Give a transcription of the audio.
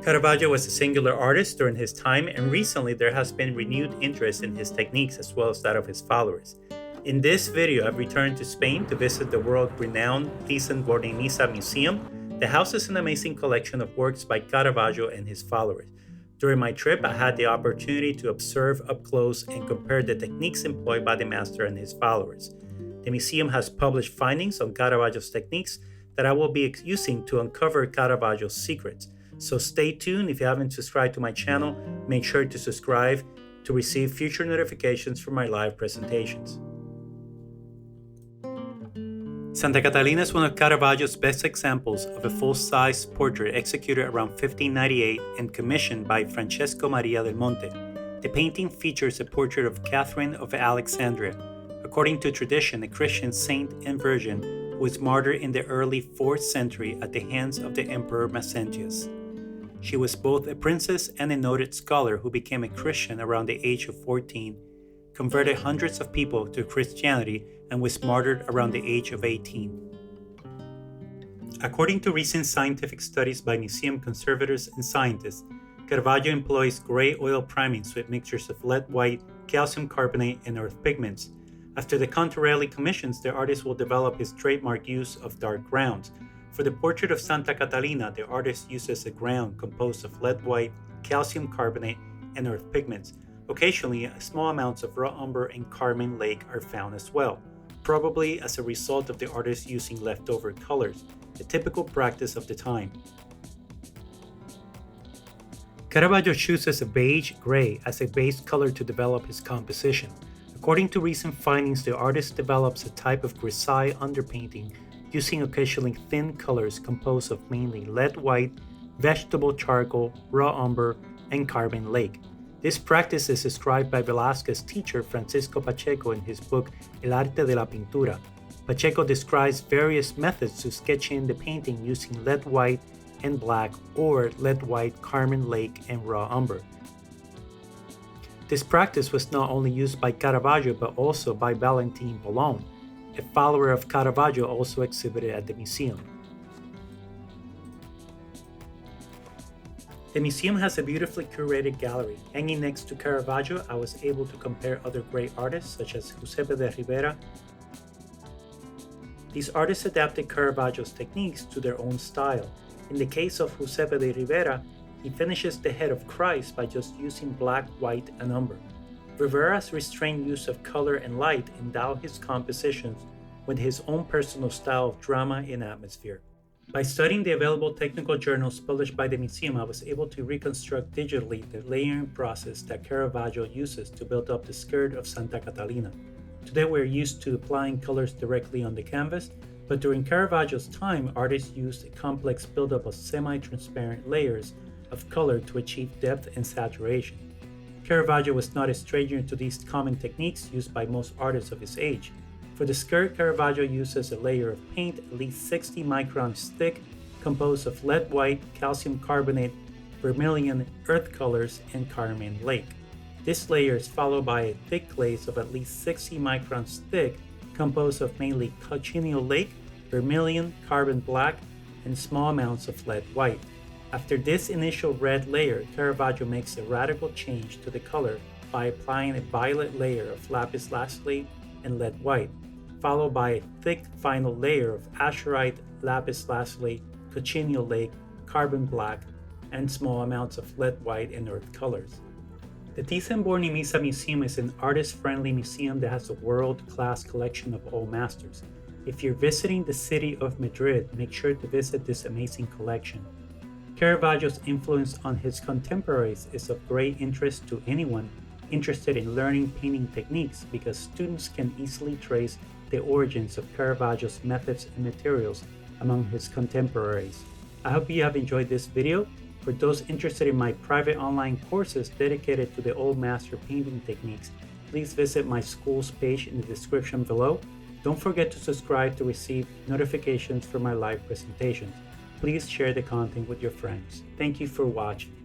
Caravaggio was a singular artist during his time, and recently there has been renewed interest in his techniques as well as that of his followers. In this video, I've returned to Spain to visit the world-renowned Thyssen-Bornemisza Museum that houses an amazing collection of works by Caravaggio and his followers. During my trip, I had the opportunity to observe up close and compare the techniques employed by the master and his followers. The museum has published findings on Caravaggio's techniques that I will be using to uncover Caravaggio's secrets. So stay tuned. If you haven't subscribed to my channel, make sure to subscribe to receive future notifications for my live presentations. Santa Catalina is one of Caravaggio's best examples of a full-size portrait executed around 1598 and commissioned by Francesco Maria del Monte. The painting features a portrait of Catherine of Alexandria, according to tradition a Christian saint and virgin who was martyred in the early 4th century at the hands of the Emperor Maxentius. She was both a princess and a noted scholar who became a Christian around the age of 14, converted hundreds of people to Christianity, and was martyred around the age of 18. According to recent scientific studies by museum conservators and scientists, Caravaggio employs gray oil primings with mixtures of lead white, calcium carbonate, and earth pigments. After the Contarelli commissions, the artist will develop his trademark use of dark grounds. For the portrait of Santa Catalina, the artist uses a ground composed of lead white, calcium carbonate, and earth pigments. Occasionally, small amounts of raw umber and carmine lake are found as well, probably as a result of the artist using leftover colors, a typical practice of the time. Caravaggio chooses a beige gray as a base color to develop his composition. According to recent findings, the artist develops a type of grisaille underpainting using occasionally thin colors composed of mainly lead white, vegetable charcoal, raw umber, and carmine lake. This practice is described by Velázquez's teacher Francisco Pacheco in his book El Arte de la Pintura. Pacheco describes various methods to sketch in the painting using lead white and black or lead white, carmine lake, and raw umber. This practice was not only used by Caravaggio but also by Valentin Boulogne, a follower of Caravaggio also exhibited at the museum. The museum has a beautifully curated gallery. Hanging next to Caravaggio, I was able to compare other great artists such as Giuseppe de Rivera. These artists adapted Caravaggio's techniques to their own style. In the case of Giuseppe de Rivera, he finishes the head of Christ by just using black, white, and umber. Rivera's restrained use of color and light endow his compositions with his own personal style of drama and atmosphere. By studying the available technical journals published by the museum, I was able to reconstruct digitally the layering process that Caravaggio uses to build up the skirt of Santa Catalina. Today we're used to applying colors directly on the canvas, but during Caravaggio's time, artists used a complex buildup of semi-transparent layers of color to achieve depth and saturation. Caravaggio was not a stranger to these common techniques used by most artists of his age. For the skirt, Caravaggio uses a layer of paint at least 60 microns thick, composed of lead white, calcium carbonate, vermilion, earth colors, and carmine lake. This layer is followed by a thick glaze of at least 60 microns thick, composed of mainly cochineal lake, vermilion, carbon black, and small amounts of lead white. After this initial red layer, Caravaggio makes a radical change to the color by applying a violet layer of lapis lazuli and lead white, followed by a thick final layer of azurite, lapis lazuli, cochineal lake, carbon black, and small amounts of lead white and earth colors. The Thyssen-Bornemisza Museum is an artist-friendly museum that has a world-class collection of all masters. If you're visiting the city of Madrid, make sure to visit this amazing collection. Caravaggio's influence on his contemporaries is of great interest to anyone interested in learning painting techniques because students can easily trace the origins of Caravaggio's methods and materials among his contemporaries. I hope you have enjoyed this video. For those interested in my private online courses dedicated to the old master painting techniques, please visit my school's page in the description below. Don't forget to subscribe to receive notifications for my live presentations. Please share the content with your friends. Thank you for watching.